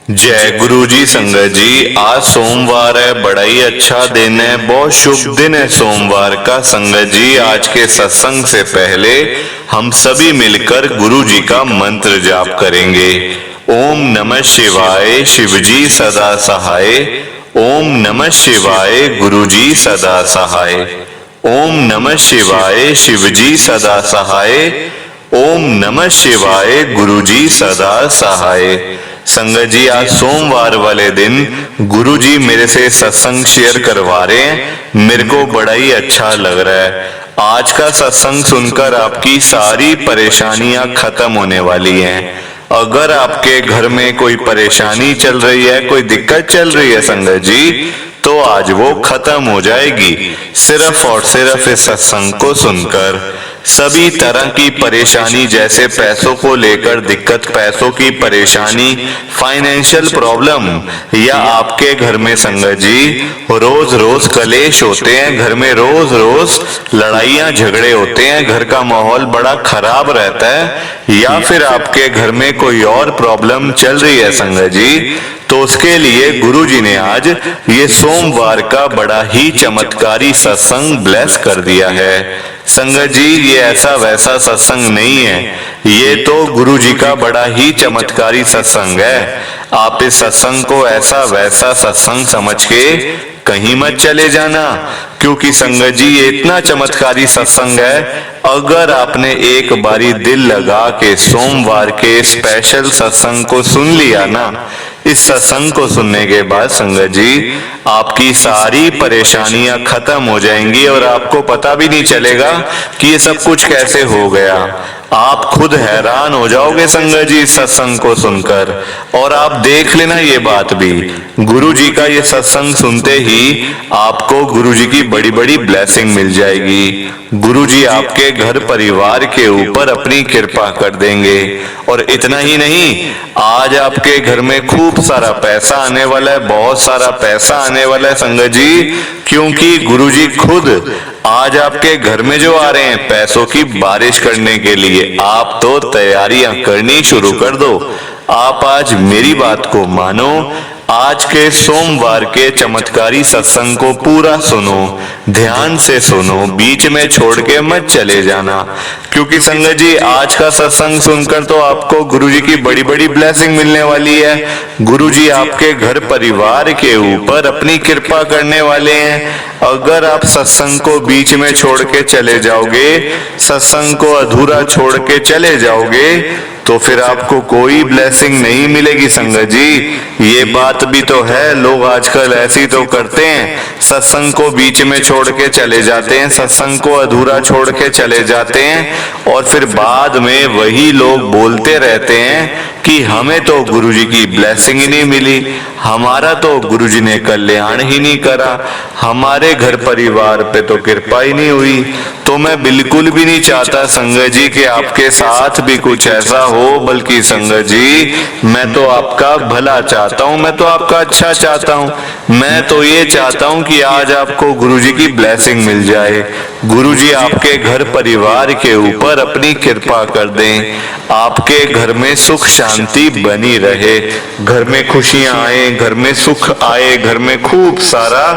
जय गुरु जी। संगत जी, आज सोमवार है, बड़ा ही अच्छा दिन है, बहुत शुभ दिन है सोमवार का। संगत जी, आज के सत्संग से पहले हम सभी मिलकर गुरु जी का मंत्र जाप करेंगे। ओम नमः शिवाय, शिव जी सदा सहाय। ओम नमः शिवाय, गुरु जी सदा सहाय। ओम नमः शिवाय, शिव जी सदा सहाय। ओम नमः शिवाय, गुरु जी सदा सहाय। संगत जी, आज सोमवार वाले दिन गुरु जी मेरे से सत्संग शेयर करवा रहे हैं। मेरे को बड़ा ही अच्छा लग रहा है। आज का सत्संग सुनकर आपकी सारी परेशानियां खत्म होने वाली हैं। अगर आपके घर में कोई परेशानी चल रही है, कोई दिक्कत चल रही है संगत जी, तो आज वो खत्म हो जाएगी सिर्फ और सिर्फ इस सत्संग को सुनकर। सभी तरह की परेशानी, जैसे पैसों को लेकर दिक्कत, पैसों की परेशानी, फाइनेंशियल प्रॉब्लम, या आपके घर में संगत जी रोज रोज कलेश होते हैं, घर में रोज रोज लड़ाइयां झगड़े होते हैं, घर का माहौल बड़ा खराब रहता है, या फिर आपके घर में कोई और प्रॉब्लम चल रही है संगत जी, तो उसके लिए गुरु जी ने आज ये सोमवार का बड़ा ही चमत्कारी सत्संग ब्लेस कर दिया है। संगत जी, ये ऐसा वैसा सत्संग नहीं है, ये तो गुरु जी का बड़ा ही चमत्कारी सत्संग है। आप इस सत्संग को ऐसा वैसा सत्संग समझ के कहीं मत चले जाना, क्योंकि संगत जी ये इतना चमत्कारी सत्संग है। अगर आपने एक बारी दिल लगा के सोमवार के स्पेशल सत्संग को सुन लिया ना, इस सत्संग को सुनने के बाद संगत जी आपकी सारी परेशानियां खत्म हो जाएंगी और आपको पता भी नहीं चलेगा कि ये सब कुछ कैसे हो गया। आप खुद हैरान हो जाओगे संगत जी इस सत्संग को सुनकर। और आप देख लेना ये बात भी, गुरु जी का ये सत्संग सुनते ही आपको गुरु जी की बड़ी बड़ी ब्लेसिंग मिल जाएगी। गुरु जी आपके घर परिवार के ऊपर अपनी कृपा कर देंगे। और इतना ही नहीं, आज आपके घर में खूब सारा पैसा आने वाला है, बहुत सारा पैसा आने वाला है संगत जी, क्योंकि गुरु जी खुद आज आपके घर में जो आ रहे हैं पैसों की बारिश करने के लिए। आप तो तैयारियां करनी शुरू कर दो। आप आज मेरी बात को मानो, आज के सोमवार के चमत्कारी सत्संग को पूरा सुनो, ध्यान से सुनो, बीच में छोड़ के मत चले जाना, क्योंकि संगत जी आज का सत्संग सुनकर तो आपको गुरु जी की बड़ी बड़ी ब्लेसिंग मिलने वाली है। गुरु जी आपके घर परिवार के ऊपर अपनी कृपा करने वाले हैं। अगर आप सत्संग को बीच में छोड़ के चले जाओगे, सत्संग को अधूरा छोड़ के चले जाओगे, तो फिर आपको कोई ब्लेसिंग नहीं मिलेगी संगत जी। ये बात भी तो है, लोग आजकल ऐसी तो करते हैं, सत्संग को बीच में छोड़ के चले जाते हैं, सत्संग को अधूरा छोड़ के चले जाते हैं, और फिर बाद में वही लोग बोलते रहते हैं कि हमें तो गुरु जी की ब्लेसिंग ही नहीं मिली, हमारा तो गुरु जी ने कल्याण ही नहीं करा, हमारे घर परिवार पे तो कृपा ही नहीं हुई। तो मैं बिल्कुल भी नहीं चाहता संगत जी कि आपके साथ भी कुछ ऐसा हो, बल्कि संगत जी मैं तो आपका भला चाहता हूँ, मैं तो आपका अच्छा चाहता हूँ। मैं तो ये चाहता हूँ कि आज आपको गुरु जी की ब्लेसिंग मिल जाए, गुरु जी आपके घर परिवार के ऊपर अपनी कृपा कर दें, आपके घर में सुख शांति बनी रहे, घर में खुशियां आए, घर में सुख आए, घर में खूब सारा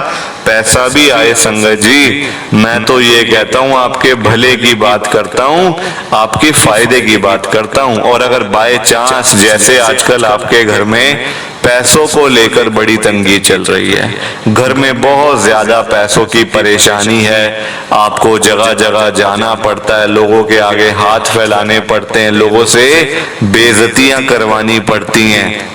पैसा भी आए संगत जी। मैं तो ये कहता हूँ आपके भले की बात करता हूँ, आपके फायदे की बात करता हूँ। और अगर बाय चांस जैसे आजकल आपके घर में पैसों को लेकर बड़ी तंगी चल रही है, घर में बहुत ज्यादा पैसों की परेशानी है, आपको जगह जगह जाना पड़ता है, लोगों के आगे हाथ फैलाने पड़ते हैं, लोगों से बेइज्जतियां करवानी पड़ती हैं,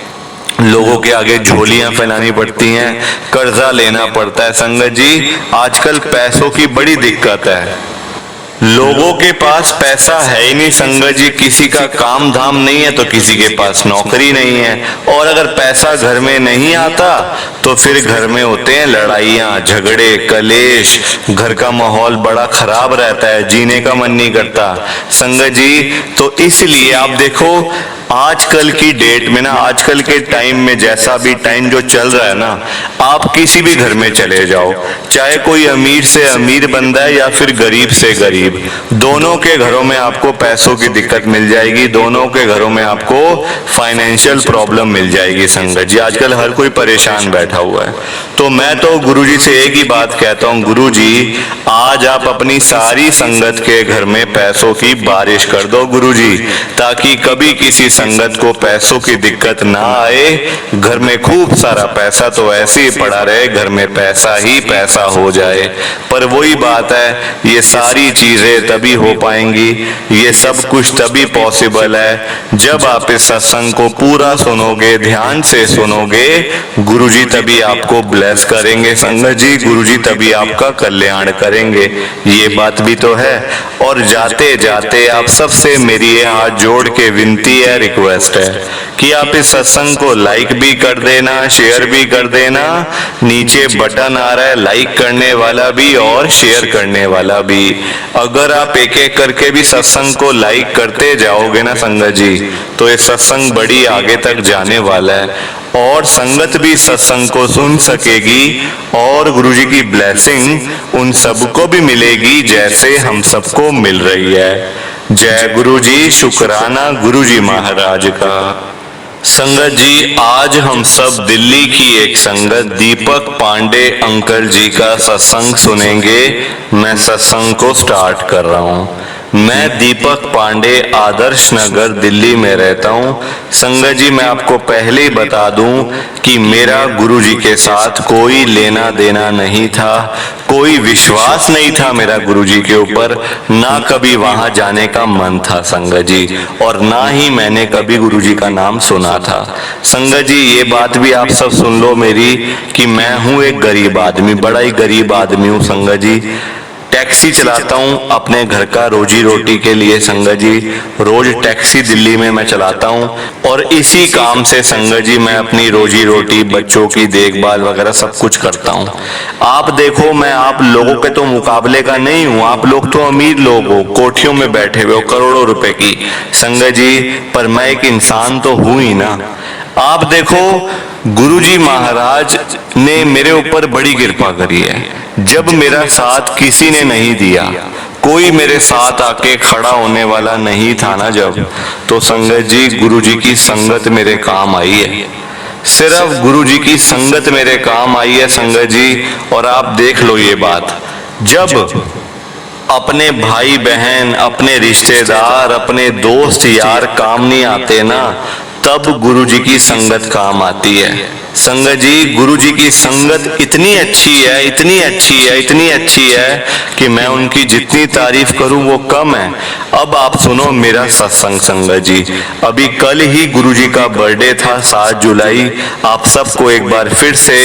लोगों के आगे झोलियां फैलानी पड़ती हैं, कर्जा लेना पड़ता है संगत जी। आजकल पैसों की बड़ी दिक्कत है, लोगों के पास पैसा है ही नहीं संगत जी, किसी का काम धाम नहीं है तो किसी के पास नौकरी नहीं है, और अगर पैसा घर में नहीं आता तो फिर घर में होते हैं लड़ाइयां झगड़े कलेश, घर का माहौल बड़ा खराब रहता है, जीने का मन नहीं करता संगत जी। तो इसलिए आप देखो आजकल की डेट में ना, आजकल के टाइम में जैसा भी टाइम जो चल रहा है ना, आप किसी भी घर में चले जाओ, चाहे कोई अमीर से अमीर बंदा है या फिर गरीब से गरीब गरीब, दोनों के घरों में आपको पैसों की दिक्कत मिल जाएगी, दोनों के घरों में आपको फाइनेंशियल प्रॉब्लम मिल जाएगी संगत जी। आजकल हर कोई परेशान बैठा हुआ है। तो मैं तो गुरुजी से एक ही बात कहता हूँ, गुरुजी आज आप अपनी सारी संगत के घर में पैसों की बारिश कर दो गुरुजी, ताकि कभी किसी संगत को पैसों की दिक्कत ना आए। घर में खूब सारा पैसा तो ऐसे ही पड़ा रहे, घर में पैसा ही पैसा हो जाए। पर वही बात है, ये सारी चीजें तभी हो पाएंगी, ये सब कुछ तभी पॉसिबल है जब आप इस सत्संग को पूरा सुनोगे, ध्यान से सुनोगे। गुरुजी तभी आपको ब्लेस करेंगे संगत जी, गुरुजी तभी आपका कल्याण करेंगे, ये बात भी तो है। और जाते जाते आप सबसे मेरी ये हाथ जोड़ के विनती है, रिक्वेस्ट है कि आप इस सत्संग को लाइक भी कर देना, शेयर भी कर देना। नीचे बटन आ रहा है लाइक करने वाला भी और शेयर करने वाला भी। अगर आप एक एक करके भी सत्संग को लाइक करते जाओगे ना संगत जी, तो ये सत्संग बड़ी आगे तक जाने वाला है और संगत भी सत्संग को सुन सकेगी और गुरुजी की ब्लेसिंग उन सबको भी मिलेगी जैसे हम सबको मिल रही है। जय गुरुजी, शुक्राना गुरुजी महाराज का। संगत जी, आज हम सब दिल्ली की एक संगत दीपक पांडे अंकल जी का सत्संग सुनेंगे। मैं सत्संग को स्टार्ट कर रहा हूँ। मैं दीपक पांडे आदर्श नगर दिल्ली में रहता हूँ। संगत जी, मैं आपको पहले ही बता दूं कि मेरा गुरुजी के साथ कोई लेना देना नहीं था, कोई विश्वास नहीं था मेरा गुरुजी के ऊपर, ना कभी वहां जाने का मन था संगत जी, और ना ही मैंने कभी गुरुजी का नाम सुना था। संगत जी, ये बात भी आप सब सुन लो मेरी कि मैं हूँ एक गरीब आदमी, बड़ा ही गरीब आदमी हूँ संगत जी। टैक्सी चलाता हूँ अपने घर का रोजी रोटी के लिए संगत जी, रोज टैक्सी दिल्ली में मैं चलाता हूँ और इसी काम से संगत जी मैं अपनी रोजी रोटी, बच्चों की देखभाल वगैरह सब कुछ करता हूँ। आप देखो, मैं आप लोगों के तो मुकाबले का नहीं हूँ, आप लोग तो अमीर लोग हो, कोठियों में बैठे हुए हो करोड़ों रुपए की संगत जी, पर मैं एक इंसान तो हूँ ही ना। आप देखो, गुरुजी महाराज ने मेरे ऊपर बड़ी कृपा करी है। जब मेरा साथ किसी ने नहीं दिया, कोई मेरे साथ आके खड़ा होने वाला नहीं था ना जब, तो संगत जी गुरुजी की संगत मेरे काम आई है। सिर्फ गुरुजी की संगत मेरे काम आई है संगत जी। और आप देख लो ये बात, जब अपने भाई बहन, अपने रिश्तेदार, अपने दोस्त यार काम नहीं आते ना, तब गुरुजी की संगत काम आती है। संगत जी, गुरुजी की संगत इतनी अच्छी है, इतनी अच्छी है, इतनी अच्छी है कि मैं उनकी जितनी तारीफ करूं वो कम है। अब आप सुनो मेरा सत्संग संगत जी। अभी कल ही गुरुजी का बर्थडे था, 7 जुलाई। आप सबको एक बार फिर से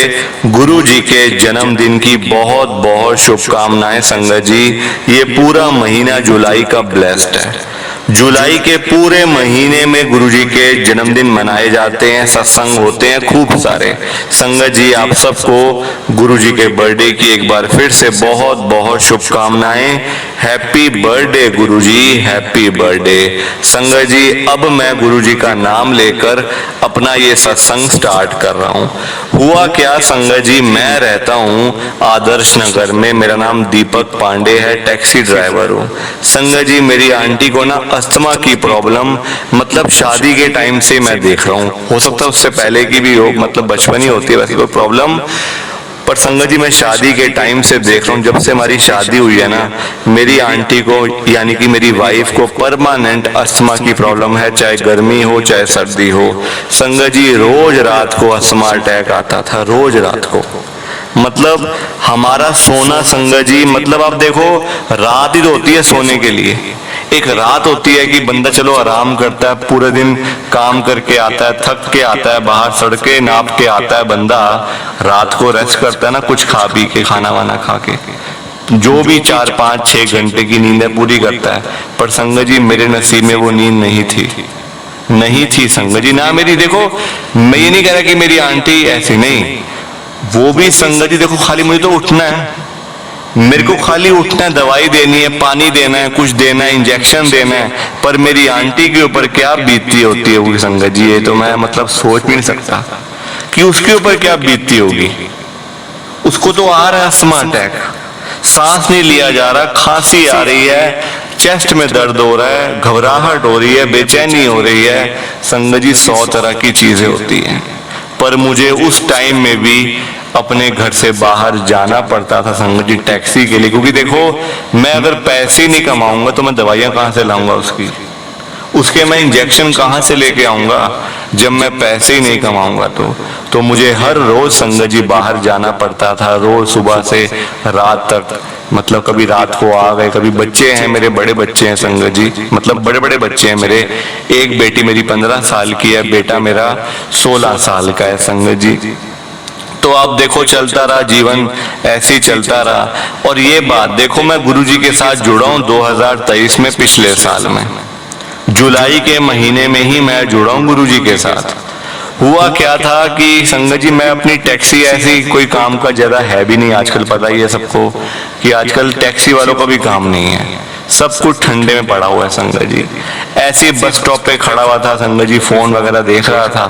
गुरुजी के जन्मदिन की बहुत बहुत शुभकामनाएं संगत जी। ये पूरा महीना जुलाई का ब्लेस्ड है। जुलाई के पूरे महीने में गुरुजी के जन्मदिन मनाए जाते हैं, सत्संग होते हैं खूब सारे। संगत जी, आप सबको गुरुजी के बर्थडे की एक बार फिर से बहुत बहुत शुभकामनाएं। हैप्पी बर्थडे गुरुजी, हैप्पी बर्थडे। संगत जी, अब मैं गुरुजी का नाम लेकर अपना ये सत्संग स्टार्ट कर रहा हूँ। हुआ क्या संगत जी, मैं रहता हूँ आदर्श नगर में, मेरा नाम दीपक पांडे है, टैक्सी ड्राइवर हूँ। संगत जी, मेरी आंटी को ना अस्थमा की प्रॉब्लम, मतलब शादी के टाइम से मैं देख रहा हूँ, हो सकता है उससे पहले की भी हो, मतलब बचपन ही होती है वैसे कोई प्रॉब्लम, पर संगत जी मैं शादी के टाइम से देख रहा हूँ। जब से हमारी शादी हुई है ना, मेरी आंटी को यानी कि मेरी वाइफ को परमानेंट अस्थमा की प्रॉब्लम है, चाहे गर्मी हो चाहे सर्दी हो। संगत जी, रोज रात को अस्थमा अटैक आता था, रोज रात को। मतलब हमारा सोना संगत जी, मतलब आप देखो, रात ही तो होती है सोने के लिए। एक रात होती है कि बंदा चलो आराम करता है, पूरे दिन काम करके आता है, थक के आता है, बाहर सड़के नाप के आता है बंदा, रात को रेस्ट करता है ना, कुछ खा पी के, खाना वाना खा के, जो भी 4, 5, 6 घंटे की नींद है पूरी करता है। पर संगत जी, मेरे नसीब में वो नींद नहीं थी, नहीं थी संगत जी ना मेरी। देखो, मैं ये नहीं कह रहा कि मेरी आंटी ऐसी, नहीं, वो भी संगत जी देखो, खाली मुझे तो उठना है, मेरे को खाली उठना है, दवाई देनी है, पानी देना है, कुछ देना है, इंजेक्शन देना है। पर मेरी आंटी के ऊपर क्या बीतती होती है वो संगत जी, ये तो मैं मतलब सोच भी नहीं सकता कि उसके ऊपर क्या बीतती होगी। उसको तो आ रहा है अस्थमा अटैक। सांस नहीं लिया जा रहा, खांसी आ रही है, चेस्ट में दर्द हो रहा है, घबराहट हो रही है, बेचैनी हो रही है। संगत जी 100 तरह की चीजें होती हैं, पर मुझे उस टाइम में भी अपने घर से बाहर जाना पड़ता था संगत जी टैक्सी के लिए, क्योंकि देखो मैं अगर पैसे ही नहीं कमाऊंगा तो मैं दवाइयां कहाँ से लाऊंगा, उसके मैं इंजेक्शन कहाँ से लेके आऊंगा जब मैं पैसे ही नहीं कमाऊंगा। तो मुझे हर रोज संगत जी बाहर जाना पड़ता था, रोज सुबह से रात तक, मतलब कभी रात को आ गए, कभी बच्चे हैं मेरे, बड़े बच्चे हैं संगत जी, मतलब बड़े बड़े बच्चे हैं मेरे। एक बेटी मेरी 15 साल की है, बेटा मेरा 16 साल का है संगत जी। तो आप देखो चलता रहा जीवन, ऐसे ही चलता रहा। और ये बात देखो, मैं गुरुजी के साथ जुड़ा हूं 2023 में, पिछले साल में जुलाई के महीने में ही मैं जुड़ा हूं गुरुजी के साथ। हुआ क्या था कि संगत जी मैं अपनी टैक्सी, ऐसी कोई काम का ज्यादा है भी नहीं आजकल, पता ही है सबको कि आजकल टैक्सी वालों का भी काम नहीं है, सब कुछ ठंडे में पड़ा हुआ है संगत जी। ऐसे बस स्टॉप पे खड़ा हुआ था संगत जी, फोन वगैरह देख रहा था,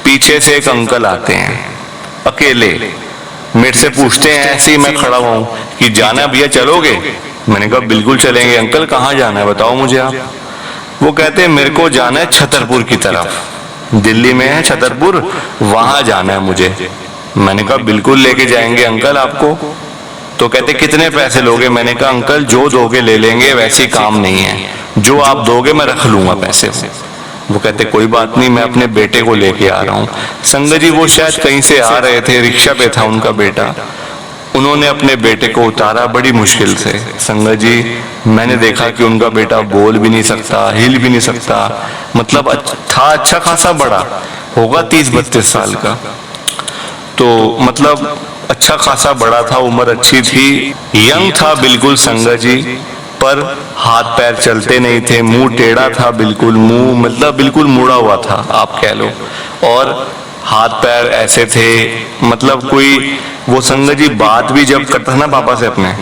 पीछे से एक अंकल आते हैं अकेले, मेरे से पूछते हैं, ऐसे ही मैं खड़ा हुआ हूं कि जाना भैया चलोगे? मैंने कहा बिल्कुल चलेंगे। अंकल कहाँ जाना है बताओ मुझे आप। वो कहते हैं मेरे को जाना है छतरपुर की तरफ, दिल्ली में है छतरपुर, वहां जाना है मुझे। मैंने कहा बिल्कुल लेके जाएंगे अंकल आपको। तो कहते कितने पैसे लोगे? मैंने कहा अंकल जो दोगे ले लेंगे, वैसे काम नहीं है, जो आप दोगे मैं रख लूंगा पैसे। वो कहते कोई बात नहीं, मैं अपने बेटे को लेके आ रहा हूँ। संगत जी वो शायद कहीं से आ रहे थे, रिक्शा पे था उनका बेटा, उन्होंने अपने बेटे को उतारा बड़ी मुश्किल से। संगत जी मैंने देखा कि उनका बेटा बोल भी नहीं सकता, हिल भी नहीं सकता, मतलब था अच्छा खासा बड़ा, होगा 30-32 साल का, तो मतलब अच्छा खासा बड़ा था, उम्र अच्छी थी, यंग था बिल्कुल संगत जी, पर हाथ पैर चलते नहीं थे, मुंह टेढ़ा था बिल्कुल, मुंह मतलब बिल्कुल मुड़ा हुआ था आप कह लो, और हाथ पैर ऐसे थे, मतलब कोई वो संगत जी बात भी जब करता था ना पापा से अपने,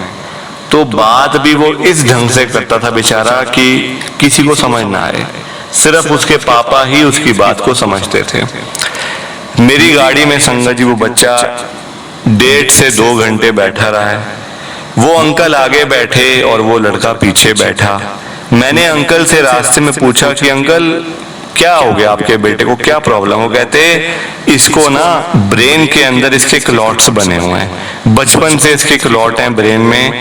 तो बात भी वो इस ढंग से करता था बेचारा कि किसी को समझ ना आए, सिर्फ उसके पापा ही उसकी बात को समझते थे। मेरी गाड़ी में संगत जी वो बच्चा 1.5 से 2 घंटे बैठा रहा है, वो अंकल आगे बैठे और वो लड़का पीछे बैठा। मैंने अंकल से रास्ते में पूछा कि अंकल क्या हो गया आपके बेटे को, क्या प्रॉब्लम? वो कहते इसको ना ब्रेन के अंदर इसके क्लॉट्स बने हुए हैं, बचपन से इसके क्लॉट हैं ब्रेन में,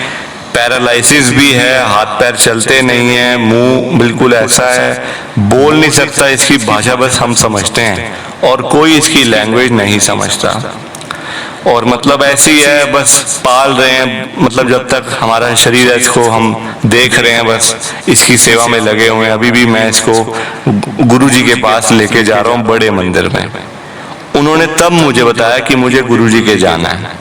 पैरालिसिस भी है, हाथ पैर चलते नहीं है, मुंह बिल्कुल ऐसा है, बोल नहीं सकता, इसकी भाषा बस हम समझते हैं और कोई इसकी लैंग्वेज नहीं समझता, और मतलब ऐसी है बस पाल रहे हैं, मतलब जब तक हमारा शरीर है इसको हम देख रहे हैं, बस इसकी सेवा में लगे हुए हैं। अभी भी मैं इसको गुरुजी के पास लेके जा रहा हूँ बड़े मंदिर में। उन्होंने तब मुझे बताया कि मुझे गुरुजी के जाना है।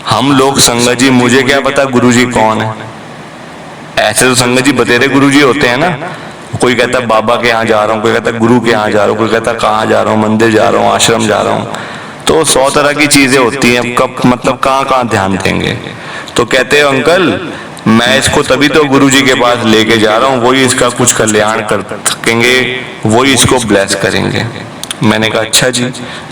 हम लोग संगत जी, मुझे क्या पता गुरुजी कौन है, ऐसे तो संगत जी बतेरे गुरुजी होते हैं ना, कोई कहता बाबा के यहाँ जा रहा हूँ, कोई कहता गुरु के यहाँ जा रहा हूँ, कोई कहता कहाँ जा रहा हूँ, मंदिर जा रहा हूँ, आश्रम जा रहा हूँ, तो 100 तरह की चीजें होती हैं, कब मतलब कहाँ कहाँ ध्यान देंगे। तो कहते हैं अंकल मैं इसको तभी तो गुरुजी के पास लेके जा रहा हूँ, वही इसका कुछ कल्याण कर सकेंगे, वही इसको ब्लेस करेंगे। मैंने कहा अच्छा जी,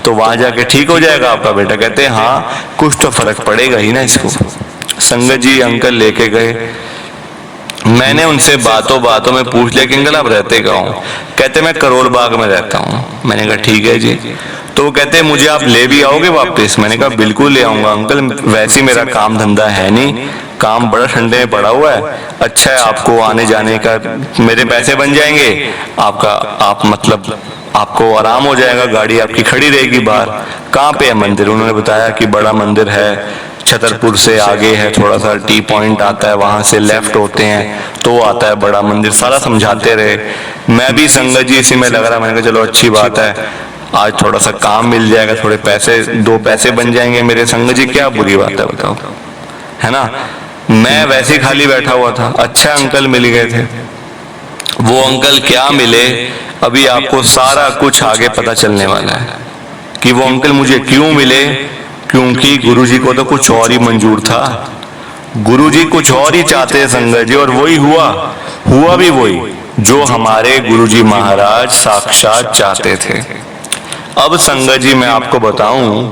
तो वहां जाके ठीक हो जाएगा आपका बेटा? कहते हैं हाँ कुछ तो फर्क पड़ेगा ही ना इसको। संगत जी अंकल लेके गए, मैंने उनसे बातों बातों में पूछ लिया कि अंकल आप रहते कहाँ हो? कहते मैं करोल बाग में रहता हूँ। मैंने कहा ठीक है जी। तो वो कहते मुझे आप ले भी आओगे वापस? मैंने कहा बिल्कुल ले आऊंगा अंकल, वैसे मेरा काम धंधा है नहीं, काम बड़ा ठंडे में पड़ा हुआ है, अच्छा है आपको आने जाने का, मेरे पैसे बन जाएंगे आपका, आप मतलब आपको आराम हो जाएगा, गाड़ी आपकी खड़ी रहेगी बाहर। कहाँ पे है मंदिर? उन्होंने बताया कि बड़ा मंदिर है छतरपुर से आगे है, थोड़ा सा टी पॉइंट आता है, वहां से लेफ्ट होते हैं तो आता है बड़ा मंदिर। सारा समझाते रहे, मैं भी संगत जी इसी में लग रहा। मैंने कहा चलो अच्छी बात है, आज थोड़ा सा काम मिल जाएगा, थोड़े पैसे 2 पैसे बन जाएंगे मेरे। संगत जी क्या बुरी बात है बताओ, है ना? मैं वैसे ही खाली बैठा हुआ था, अच्छा अंकल मिल गए थे। वो अंकल क्या मिले अभी आपको सारा कुछ आगे पता चलने वाला है कि वो अंकल मुझे क्यों मिले, क्योंकि गुरुजी को तो कुछ और ही मंजूर था, गुरुजी कुछ और ही चाहते हैं संगत जी, और वही हुआ भी वही जो हमारे गुरुजी महाराज साक्षात चाहते थे। अब संगत जी मैं आपको बताऊं,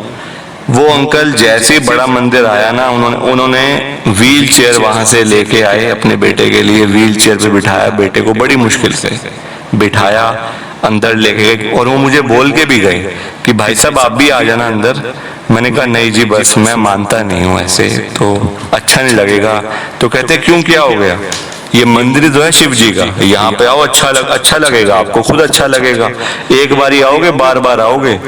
वो अंकल जैसे ही बड़ा मंदिर आया ना, उन्होंने व्हील चेयर वहां से लेके आए, अपने बेटे के लिए व्हील चेयर पे बिठाया, बेटे को बड़ी मुश्किल से बिठाया, अंदर लेके गए और वो मुझे बोल के भी गए कि भाई साहब आप भी आ जाना अंदर। मैंने कहा नहीं जी बस मैं मानता नहीं हूँ, ऐसे तो अच्छा नहीं लगेगा। तो कहते क्यों, क्या हो गया? ये मंदिर जो है शिव जी का, यहाँ पे आओ अच्छा लगेगा, आपको खुद अच्छा लगेगा, एक बार ही आओगे बार बार आओगे।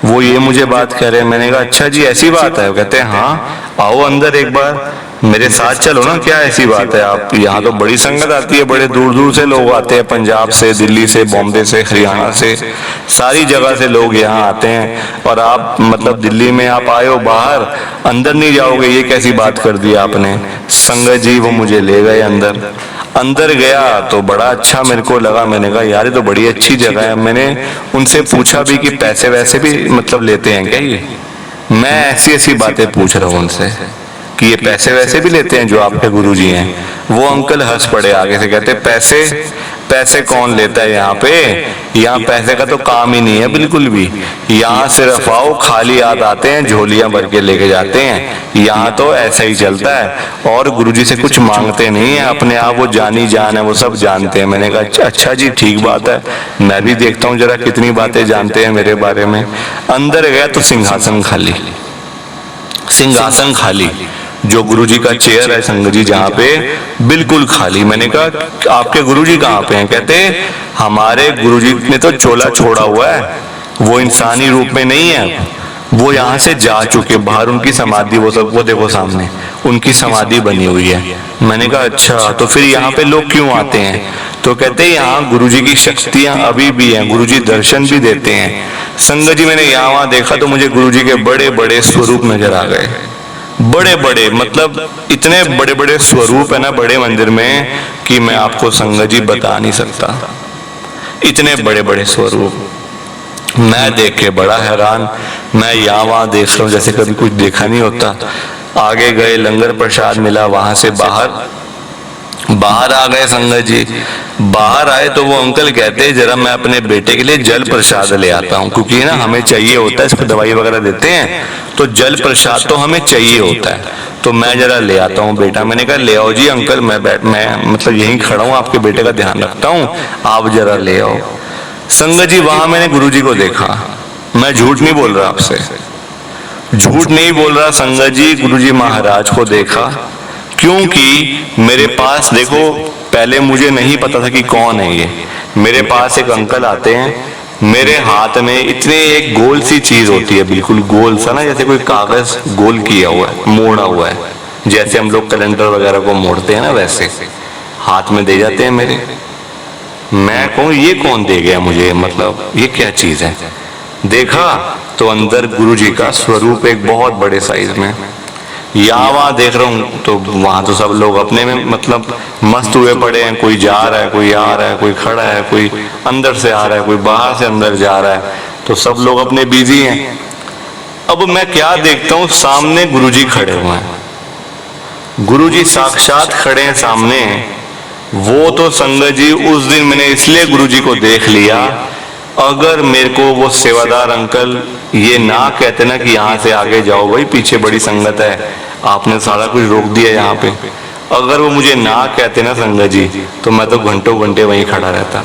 वो ये मुझे बात कह रहे हैं। मैंने कहा अच्छा जी ऐसी बात है? कहते हैं हाँ आओ अंदर एक बार, मेरे साथ चलो ना, क्या ऐसी बात है? आप यहाँ तो बड़ी संगत आती है, बड़े दूर दूर से लोग आते हैं, पंजाब से, दिल्ली से, बॉम्बे से, हरियाणा से, सारी जगह से लोग यहाँ आते हैं, और आप मतलब दिल्ली में आप आए हो, बाहर अंदर नहीं जाओगे, ये कैसी बात कर दी आपने? संगत जी वो मुझे ले गए अंदर गया तो बड़ा अच्छा मेरे को लगा। मैंने कहा यार ये तो बड़ी अच्छी जगह है। मैंने उनसे पूछा भी कि पैसे वैसे भी मतलब लेते हैं क्या ये? मैं ऐसी बातें पूछ रहा हूँ उनसे कि ये पैसे वैसे भी लेते हैं जो आपके गुरुजी हैं? वो अंकल हंस पड़े आगे से, कहते पैसे कौन लेता है यहाँ पे? यहाँ पैसे का तो काम ही नहीं है बिल्कुल भी। यहाँ सिर्फ आओ, खाली हाथ आते हैं, झोलियां भर के लेके जाते हैं। यहाँ तो ऐसा ही चलता है और गुरुजी से कुछ मांगते नहीं है, अपने आप वो जानी जान है, वो सब जानते हैं। मैंने कहा अच्छा जी ठीक बात है, मैं भी देखता हूँ जरा कितनी बातें जानते हैं मेरे बारे में। अंदर गया तो सिंहासन खाली, जो गुरुजी का चेयर है संगत जी जहाँ पे, बिल्कुल खाली। मैंने कहा आपके गुरुजी कहाँ पे हैं? कहते हमारे गुरुजी ने तो चोला छोड़ा हुआ है, वो इंसानी रूप में नहीं है, वो यहाँ से जा चुके, बाहर उनकी समाधि, वो देखो सामने उनकी समाधि बनी हुई है। मैंने कहा अच्छा तो फिर यहाँ पे लोग क्यों आते हैं? तो कहते यहाँ गुरुजी की शक्तियां अभी भी हैं, गुरुजी दर्शन भी देते हैं। संगत जी मैंने यहाँ वहां देखा तो मुझे गुरुजी के बड़े बड़े स्वरूप नजर आ गए, बड़े बड़े, मतलब इतने बड़े बड़े स्वरूप है ना बड़े मंदिर में कि मैं आपको संगत जी बता नहीं सकता, इतने बड़े बड़े स्वरूप। मैं देख के बड़ा हैरान, मैं यहाँ वहां देख रहा हूँ जैसे कभी कुछ देखा नहीं होता। आगे गए, लंगर प्रसाद मिला, वहां से बाहर आ गए संगत जी। बाहर आए तो वो अंकल कहते जरा मैं अपने बेटे के लिए जल प्रसाद ले आता हूँ, क्योंकि ना हमें चाहिए होता है, इसको दवाई वगैरह देते हैं तो जल प्रसाद तो हमें चाहिए होता है, तो मैं जरा ले आता हूँ बेटा। मैंने कहा ले आओ जी अंकल, मैं मतलब यहीं खड़ा हूँ, आपके बेटे का ध्यान रखता हूँ, आप जरा ले आओ। संगत जी वहां मैंने गुरुजी को देखा, मैं झूठ नहीं बोल रहा आपसे, झूठ नहीं बोल रहा संगत जी, गुरुजी महाराज को देखा। क्योंकि मेरे पास देखो पहले मुझे नहीं पता था कि कौन है ये। मेरे पास एक अंकल आते हैं, मेरे हाथ में इतने एक गोल सी चीज होती है, बिल्कुल गोल सा ना, जैसे कोई कागज गोल किया हुआ है, मोड़ा हुआ है, जैसे हम लोग कैलेंडर वगैरह को मोड़ते हैं ना, वैसे हाथ में दे जाते हैं मेरे। मैं कहूँ ये कौन दे गया मुझे, मतलब ये क्या चीज है? देखा तो अंदर गुरुजी का स्वरूप एक बहुत बड़े साइज में। यहाँ वहां देख रहा हूँ तो वहां तो सब लोग अपने में मतलब मस्त हुए पड़े हैं, कोई जा रहा है, कोई आ रहा है, कोई खड़ा है, कोई अंदर से आ रहा है, कोई बाहर से अंदर जा रहा है, तो सब लोग अपने बिजी हैं। अब मैं क्या देखता हूँ, सामने गुरुजी खड़े हुए हैं, गुरुजी साक्षात खड़े हैं सामने। वो तो संगत जी उस दिन मैंने इसलिए गुरुजी को देख लिया, अगर मेरे को वो सेवादार अंकल ये ना कहते ना कि यहाँ से आगे जाओ भाई, पीछे बड़ी संगत है, आपने सारा कुछ रोक दिया यहाँ पे, अगर वो मुझे ना कहते ना संगत जी, तो मैं तो घंटों घंटे वहीं खड़ा रहता।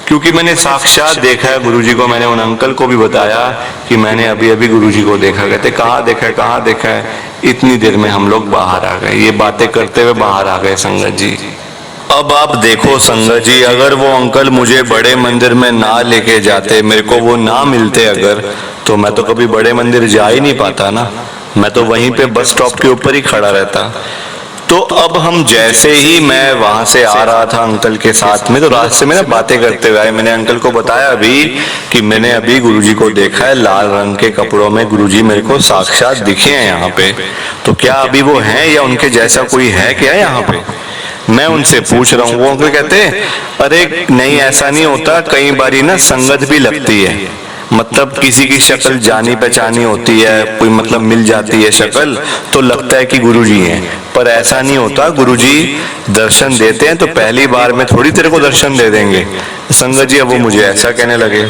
क्योंकि मैंने साक्षात देखा है गुरुजी को। मैंने उन अंकल को भी बताया कि मैंने अभी अभी गुरुजी को देखा। कहते कहाँ देखा है? इतनी देर में हम लोग बाहर आ गए, ये बातें करते हुए बाहर आ गए संगत जी। अब आप देखो संगत जी, अगर वो अंकल मुझे बड़े मंदिर में ना लेके जाते, मेरे को वो ना मिलते अगर, तो मैं तो कभी बड़े मंदिर जा ही नहीं पाता ना, मैं तो वहीं पे बस स्टॉप के ऊपर ही खड़ा रहता। तो अब हम जैसे ही मैं वहां से आ रहा था अंकल के साथ में, तो रास्ते में ना बातें करते हुए आए। मैंने अंकल को बताया अभी कि मैंने अभी गुरुजी को देखा है, लाल रंग के कपड़ों में गुरुजी मेरे को साक्षात दिखे हैं यहाँ पे, तो क्या अभी वो हैं या उनके जैसा कोई है क्या यहाँ पे? मैं उनसे पूछ रहा हूँ। वो अंकल कहते अरे नहीं ऐसा नहीं होता, कई बारी ना संगत भी लगती है, मतलब किसी की शक्ल जानी पहचानी होती है, कोई मतलब मिल जाती है शक्ल, तो लगता है कि गुरुजी हैं, पर ऐसा नहीं होता। गुरुजी दर्शन देते हैं तो पहली बार में थोड़ी तेरे को दर्शन दे देंगे। संगत जी अब वो मुझे ऐसा कहने लगे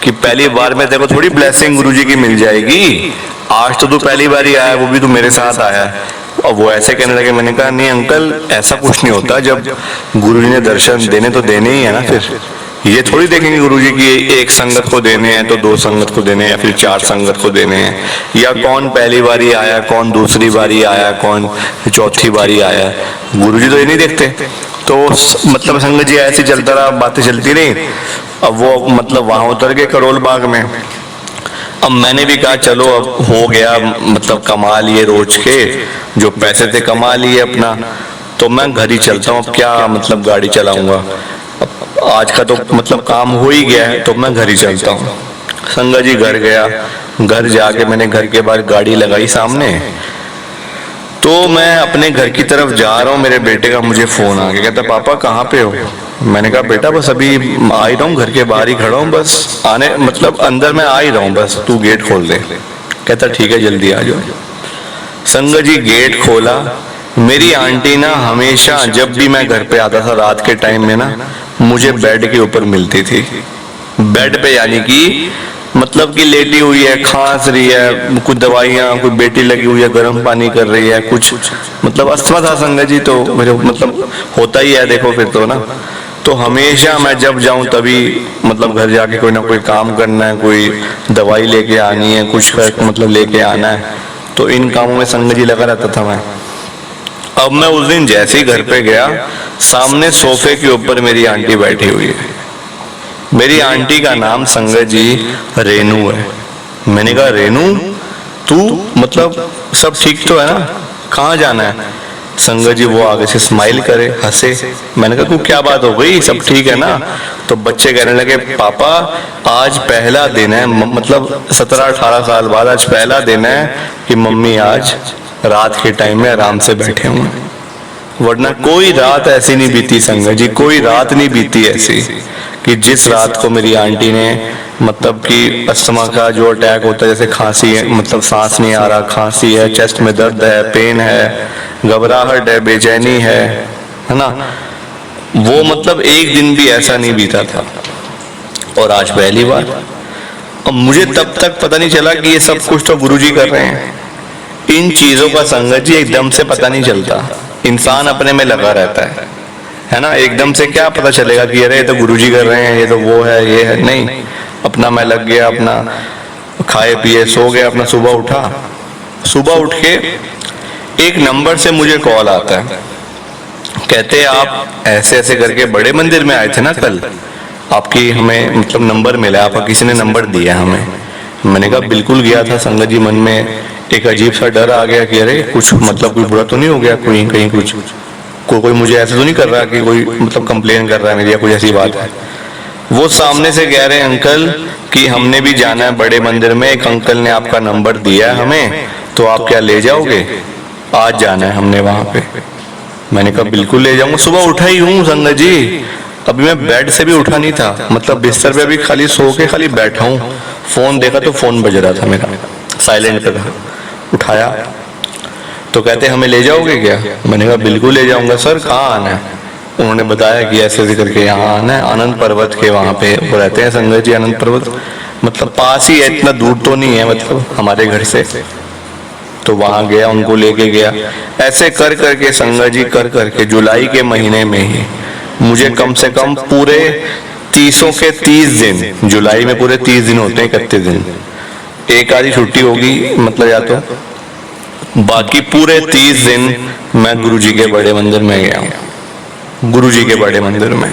कि पहली बार में तेरे को थोड़ी ब्लेसिंग गुरुजी की मिल जाएगी, आज तो तू पहली बार ही आया, वो भी तू मेरे साथ आया है। और वो ऐसे कहने लगे। मैंने कहा नहीं अंकल, ऐसा कुछ नहीं होता, जब गुरुजी ने दर्शन देने तो देने ही है ना। फिर ये थोड़ी देखेंगे गुरुजी की एक संगत को देने हैं तो 2 संगत को देने हैं, या फिर 4 संगत को देने हैं, या कौन पहली बारी आया, कौन दूसरी बारी आया, कौन चौथी बारी आया। गुरुजी तो ये नहीं देखते। तो मतलब संगत जी ऐसे चलता रहा, बातें चलती रही। अब वो मतलब वहां उतर गए करोल बाग में। अब मैंने भी कहा चलो अब हो गया, मतलब कमा लिए रोज के जो पैसे थे, कमा लिए अपना, तो मैं घर ही चलता हूँ। अब क्या मतलब गाड़ी चलाऊंगा, आज का तो मतलब काम हो ही गया है, तो मैं घर ही चलता हूँ। संगा जी घर गया। घर जाके मैंने घर के बाहर गाड़ी लगाई सामने, तो मैं अपने घर की तरफ जा रहा हूँ। मेरे बेटे का मुझे फोन आ गया, कहता पापा कहाँ पे हो। मैंने कहा बेटा बस अभी आ ही रहा हूँ, घर के बाहर ही खड़ा हूँ, बस आने मतलब अंदर मैं आ ही रहा हूँ, बस तू गेट खोल दे। कहता ठीक है जल्दी आ जाओ। संगा जी गेट खोला। मेरी आंटी ना हमेशा जब भी मैं घर पे आता था रात के टाइम में ना, मुझे बेड के ऊपर मिलती थी। बेड पे यानी कि मतलब कि लेटी हुई है, खांस रही है, कुछ दवाइयाँ, कोई बेटी लगी हुई है, गर्म पानी कर रही है, कुछ मतलब अस्थमा था संगत जी, तो मेरे मतलब होता ही है देखो फिर तो ना। तो हमेशा मैं जब जाऊं तभी मतलब घर जाके कोई ना कोई काम करना है, कोई दवाई लेके आनी है, कुछ मतलब लेके आना है, तो इन कामों में संगत जी लगा रहता था मैं। अब मैं उस दिन जैसे ही घर पे गया, सामने सोफे के ऊपर मेरी आंटी बैठी हुई है। मेरी आंटी का नाम संगत जी रेनू है। मैंने कहा रेनू तू मतलब सब ठीक तो है ना, कहाँ जाना है। संगत जी वो आगे से स्माइल करे, हंसे। मैंने कहा तू क्या बात हो गई, सब ठीक है ना। तो बच्चे कहने लगे पापा आज पहला दिन है, मतलब 17-18 साल बाद आज पहला दिन है कि मम्मी आज रात के टाइम में आराम से बैठे हुए, वरना कोई रात ऐसी नहीं बीती संगत जी, कोई रात नहीं बीती ऐसी कि जिस रात को मेरी आंटी ने मतलब कि अस्थमा का जो अटैक होता है, जैसे खांसी है, मतलब सांस नहीं आ रहा, खांसी है, चेस्ट में दर्द है, पेन है, घबराहट है, बेचैनी है ना, वो मतलब एक दिन भी ऐसा नहीं बीता था। और आज पहली बार। अब मुझे तब तक पता नहीं चला कि ये सब कुछ तो गुरुजी कर रहे हैं। इन चीजों का संगत जी एकदम से पता नहीं चलता, इंसान अपने में लगा रहता है ना। एकदम से क्या पता चलेगा कि अरे ये तो गुरुजी कर रहे हैं, ये तो वो है, ये है, नहीं। अपना मैं लग गया, अपना खाए पिए सो गया, अपना सुबह उठा। सुबह उठ के एक नंबर से मुझे कॉल आता है, कहते आप ऐसे ऐसे करके बड़े मंदिर में आए थे ना कल, आपकी हमें मतलब नंबर मिला, आपका किसी ने नंबर दिया हमें। मैंने कहा बिल्कुल गया था संगत जी, मन में एक अजीब सा डर आ गया कि अरे कुछ मतलब कोई बुरा तो नहीं हो गया, कोई कहीं कुछ कोई मुझे ऐसे तो नहीं कर रहा कि कोई मतलब कंप्लेन कर रहा है मेरी या कोई ऐसी बात है। वो सामने से कह रहे हैं अंकल कि हमने भी जाना है बड़े मंदिर में, एक अंकल ने आपका नंबर दिया है हमें, तो आप क्या ले जाओगे, आज जाना है हमने वहां पे। मैंने कहा बिल्कुल ले जाऊंगा, सुबह उठा ही हूँ संगत जी, अभी मैं बेड से भी उठा नहीं था, मतलब बिस्तर पे अभी खाली सो के खाली बैठा हूँ। फोन देखा तो फोन बज रहा था मेरा, साइलेंट पे था। उठाया तो कहते हमें ले जाओगे क्या। मैंने कहा बिल्कुल ले जाऊंगा सर, कहाँ आना है। उन्होंने बताया कि ऐसे ऐसे करके यहाँ आना है, आनंद पर्वत के वहाँ पे वो रहते हैं संगत जी। आनंद पर्वत मतलब पास ही है, इतना दूर तो नहीं है मतलब हमारे घर से। तो वहां गया, उनको लेके गया। ऐसे कर करके संगत जी कर करके जुलाई के महीने में ही मुझे कम से कम पूरे 30 के 30 दिन, जुलाई में पूरे 30 दिन होते हैं, 31 दिन, एक आधी छुट्टी होगी मतलब या तो, बाकी पूरे 30 दिन मैं गुरुजी के बड़े मंदिर में गया हूँ, गुरुजी के बड़े मंदिर में।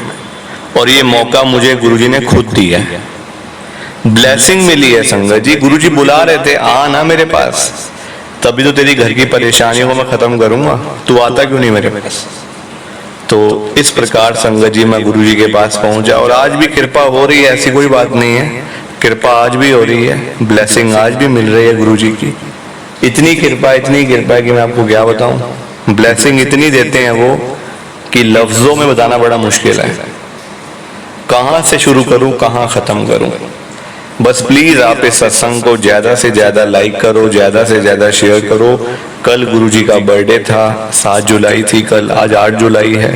और ये मौका मुझे गुरुजी ने खुद दिया है, ब्लेसिंग मिली है संगत जी। गुरुजी बुला रहे थे आ ना मेरे पास, तभी तो तेरी घर की परेशानियों को मैं खत्म करूंगा, तू आता क्यों नहीं मेरे पास। तो इस प्रकार संगत जी मैं गुरुजी के पास पहुंचा, और आज भी कृपा हो रही है, ऐसी कोई बात नहीं है, कृपा आज भी हो रही है, ब्लेसिंग आज भी मिल रही है गुरुजी की। इतनी कृपा है कि मैं आपको क्या बताऊं। ब्लेसिंग इतनी देते हैं वो कि लफ्जों में बताना बड़ा मुश्किल है, कहां से शुरू करूं कहां खत्म करूं। बस प्लीज आप इस सत्संग को ज्यादा से ज्यादा लाइक करो, ज्यादा से ज्यादा शेयर करो। कल गुरुजी का बर्थडे था, 7 जुलाई थी कल, आज 8 जुलाई है।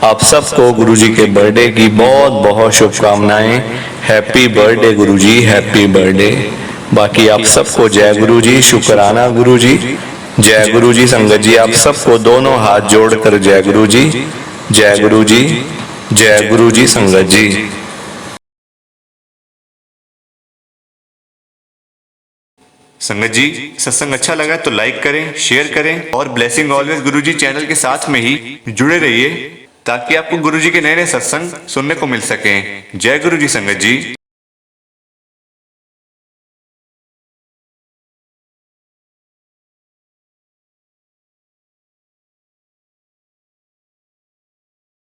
आप सबको गुरुजी के बर्थडे की बहुत बहुत शुभकामनाएं। हैप्पी बर्थडे गुरुजी, हैप्पी बर्थडे। बाकी आप सबको जय गुरु जी, शुक्राना गुरु जी, जय गुरु जी। संगत जी आप सबको दोनों हाथ जोड़कर जय गुरु जी, जय गुरु जी, जय गुरु जी। संगत जी संगत जी सत्संग अच्छा लगा तो लाइक करें, शेयर करें और ब्लेसिंग ऑलवेज गुरुजी चैनल के साथ में ही जुड़े रहिए ताकि आपको गुरुजी के नए नए सत्संग सुनने को मिल सकें। जय गुरु जी संगत जी।